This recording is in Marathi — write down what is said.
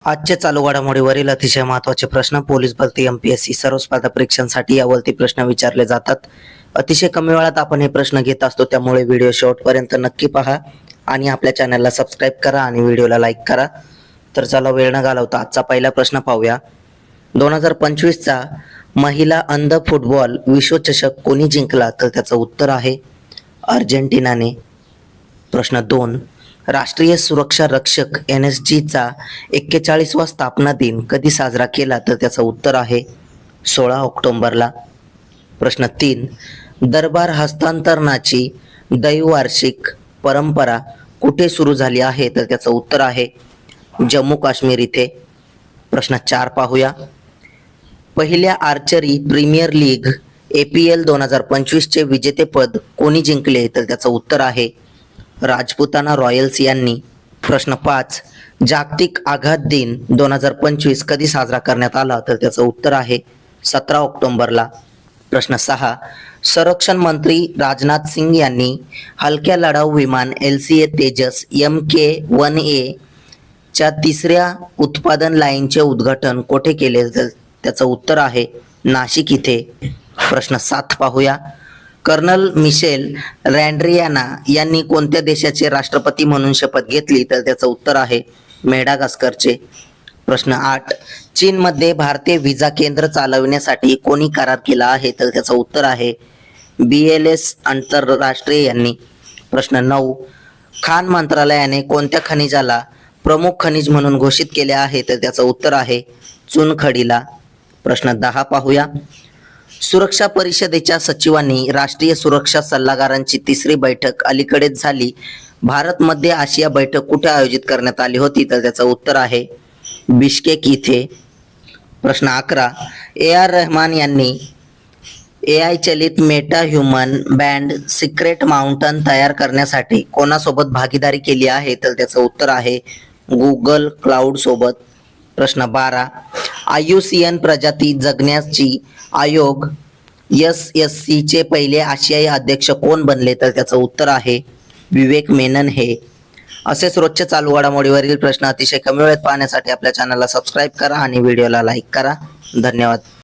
आजच्या चालू घडामोडीवरील अतिशय महत्त्वाचे प्रश्न पोलीस भरती एमपीएससी सर्व स्पर्धा परीक्षांसाठी यावरती प्रश्न विचारले जातात. अतिशय कमी वेळात आपण हे प्रश्न घेत असतो, त्यामुळे व्हिडिओ शेवटपर्यंत नक्की पहा आणि आपल्या चॅनलला सबस्क्राईब करा आणि व्हिडिओला लाईक करा. तर चला वेळ न घालवता आजचा पहिला प्रश्न पाहूया. 2025चा महिला अंध फुटबॉल विश्वचषक कोणी जिंकला? तर त्याचं उत्तर आहे अर्जेंटिनाने. प्रश्न 2, राष्ट्रीय सुरक्षा रक्षक NSGचा 41वा स्थापना दिन कधी साजरा केला? तर त्याचं उत्तर आहे 16 ऑक्टोबरला. प्रश्न 3, दरबार हस्तांतरणाची दैवार्षिक परंपरा कुठे सुरू झाली आहे? तर त्याचं उत्तर आहे जम्मू काश्मीर इथे. प्रश्न 4 पाहूया. पहिल्या आर्चरी प्रीमियर लीग APL 2025 चे विजेतेपद कोणी जिंकले? तर त्याचं उत्तर आहे राजपुताना रॉयल्स यांनी. प्रश्न 5, जागतिक आघात दिन 2025 कधी साजरा करण्यात आला? तर त्याचं उत्तर आहे 17 ऑक्टोबरला. प्रश्न 6, संरक्षण मंत्री राजनाथ सिंग यांनी हलक्या लढाऊ विमान LCA तेजस MK-1A च्या तिसऱ्या उत्पादन लाईनचे उद्घाटन कोठे केले? तर त्याचं उत्तर आहे नाशिक इथे. प्रश्न 7 पाहूया. कर्नल मिशेल रँड्रियाना यांनी कोणत्या देशाचे राष्ट्रपती म्हणून शपथ घेतली? तर त्याचं उत्तर आहे मेडागास्करचे. प्रश्न 8, चीनमध्ये भारतीय व्हिसा केंद्र चालविण्यासाठी कोणी करार केला आहे? तर त्याचं उत्तर आहे BLS आंतरराष्ट्रीय यांनी. प्रश्न 9, खाण मंत्रालयाने कोणत्या खनिजाला प्रमुख खनिज म्हणून घोषित केले आहे? तर त्याचं उत्तर आहे चुनखडीला. प्रश्न 10 पाहूया. सुरक्षा परिषदेच्या सचिवांनी राष्ट्रीय सुरक्षा सल्लागारांची तिसरी बैठक अलीकडेच झाली. भारत मध्य आशिया बैठक कुठे आयोजित करण्यात आली होती? तर त्याचं उत्तर आहे बिश्केक इथे. प्रश्न 11, AR रहमान यांनी AI चलित meta human band secret mountain तयार करण्यासाठी कोणासोबत भागीदारी केली आहे? तर त्याचं उत्तर आहे गुगल क्लाउड सोबत. प्रश्न 12, IUCN प्रजाती जगण्याची आयोग SSC चे पहिले आशियाई अध्यक्ष कोण बनले? तर त्याचं उत्तर आहे विवेक मेनन हे. असेच रोजच्या चालू घडामोडीवरील प्रश्न अतिशय कमी वेळेत पाहण्यासाठी आपल्या चॅनलला सबस्क्राईब करा आणि व्हिडिओला लाईक करा. धन्यवाद.